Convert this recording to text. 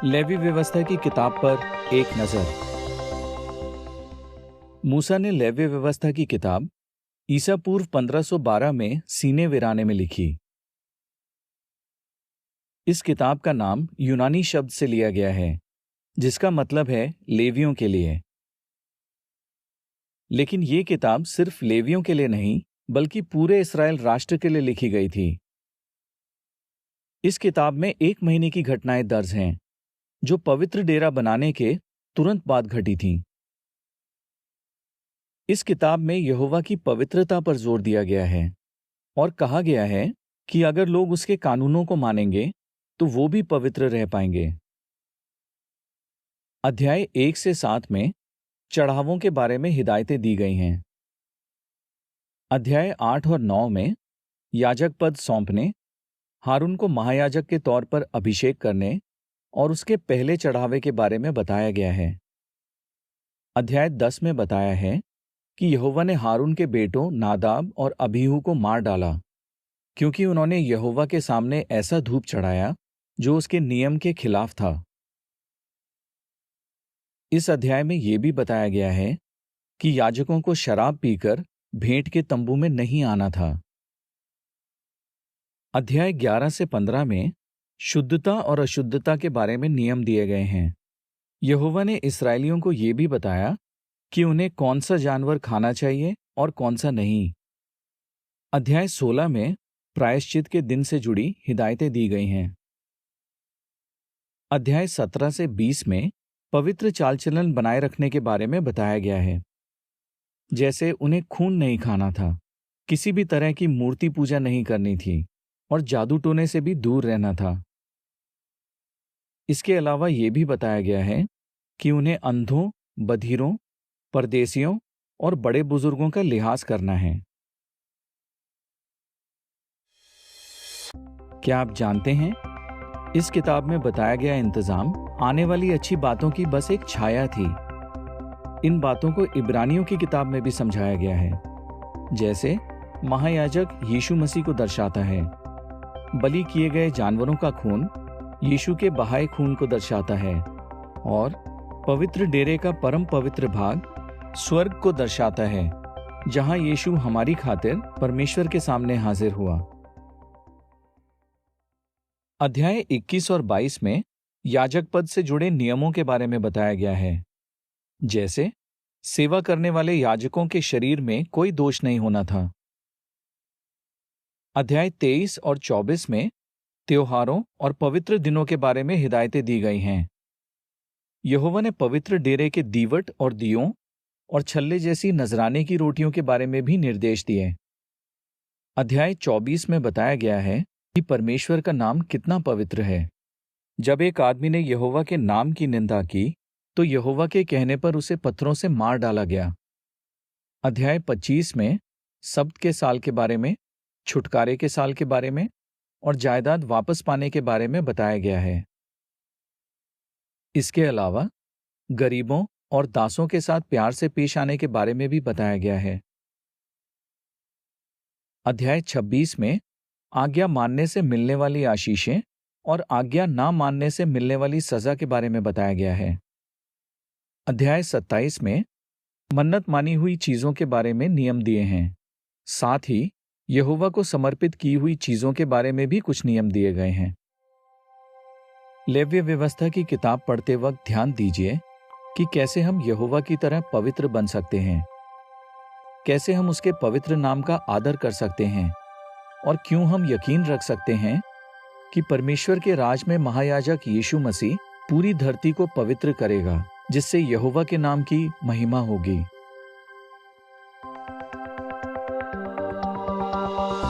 Levy व्यवस्था की किताब पर एक नजर। मूसा ने लेवी व्यवस्था की किताब ईसा पूर्व 1512 में सीने वीराने में लिखी। इस किताब का नाम यूनानी शब्द से लिया गया है जिसका मतलब है लेवियों के लिए। लेकिन ये किताब सिर्फ लेवियों के लिए नहीं बल्कि पूरे इस्राएल राष्ट्र के लिए लिखी गई थी। इस किताब में 1 महीने की घटनाएं दर्ज हैं जो पवित्र डेरा बनाने के तुरंत बाद घटी थीं। इस किताब में यहोवा की पवित्रता पर जोर दिया गया है और कहा गया है कि अगर लोग उसके कानूनों को मानेंगे तो वो भी पवित्र रह पाएंगे। अध्याय 1 से 7 में चढ़ावों के बारे में हिदायतें दी गई हैं। अध्याय 8 और 9 में याजक पद सौंपने, हारून को महायाजक के तौर पर अभिषेक करने और उसके पहले चढ़ावे के बारे में बताया गया है। अध्याय 10 में बताया है कि यहोवा ने हारून के बेटों नादाब और अबीहू को मार डाला क्योंकि उन्होंने यहोवा के सामने ऐसा धूप चढ़ाया जो उसके नियम के खिलाफ था। इस अध्याय में यह भी बताया गया है कि याजकों को शराब पीकर भेंट के तंबू में नहीं आना था। अध्याय 11 से 15 में शुद्धता और अशुद्धता के बारे में नियम दिए गए हैं। यहोवा ने इस्राएलियों को यह भी बताया कि उन्हें कौन सा जानवर खाना चाहिए और कौन सा नहीं। अध्याय 16 में प्रायश्चित के दिन से जुड़ी हिदायतें दी गई हैं। अध्याय 17 से 20 में पवित्र चाल चलन बनाए रखने के बारे में बताया गया है, जैसे उन्हें खून नहीं खाना था, किसी भी तरह की मूर्ति पूजा नहीं करनी थी और जादू टोने से भी दूर रहना था। इसके अलावा यह भी बताया गया है कि उन्हें अंधों, बधिरों, परदेसियों और बड़े बुजुर्गों का लिहाज करना है। क्या आप जानते हैं, इस किताब में बताया गया इंतजाम आने वाली अच्छी बातों की बस एक छाया थी। इन बातों को इब्रानियों की किताब में भी समझाया गया है, जैसे महायाजक यीशु मसीह को दर्शाता है। बलि किए गए जानवरों का खून यीशु के बहाए खून को दर्शाता है और पवित्र डेरे का परम पवित्र भाग स्वर्ग को दर्शाता है, जहां यीशु हमारी खातिर परमेश्वर के सामने हाजिर हुआ। अध्याय 21 और 22 में याजक पद से जुड़े नियमों के बारे में बताया गया है, जैसे सेवा करने वाले याजकों के शरीर में कोई दोष नहीं होना था। अध्याय 23 और 24 में त्योहारों और पवित्र दिनों के बारे में हिदायतें दी गई हैं। यहोवा ने पवित्र डेरे के दीवट और दियों और छल्ले जैसी नजराने की रोटियों के बारे में भी निर्देश दिए। अध्याय 24 में बताया गया है कि परमेश्वर का नाम कितना पवित्र है। जब एक आदमी ने यहोवा के नाम की निंदा की तो यहोवा के कहने पर उसे पत्थरों से मार डाला गया। अध्याय 25 में सब्त के साल के बारे में, छुटकारे के साल के बारे में और जायदाद वापस पाने के बारे में बताया गया है। इसके अलावा गरीबों और दासों के साथ प्यार से पेश आने के बारे में भी बताया गया है। अध्याय 26 में आज्ञा मानने से मिलने वाली आशीषें और आज्ञा ना मानने से मिलने वाली सजा के बारे में बताया गया है। अध्याय 27 में मन्नत मानी हुई चीजों के बारे में नियम दिए हैं। साथ ही यहोवा को समर्पित की हुई चीजों के बारे में भी कुछ नियम दिए गए हैं। लेव्य व्यवस्था की किताब पढ़ते वक्त ध्यान दीजिए कि कैसे हम यहोवा की तरह पवित्र बन सकते हैं, कैसे हम उसके पवित्र नाम का आदर कर सकते हैं और क्यों हम यकीन रख सकते हैं कि परमेश्वर के राज में महायाजक यीशु मसीह पूरी धरती को पवित्र करेगा, जिससे यहोवा के नाम की महिमा होगी।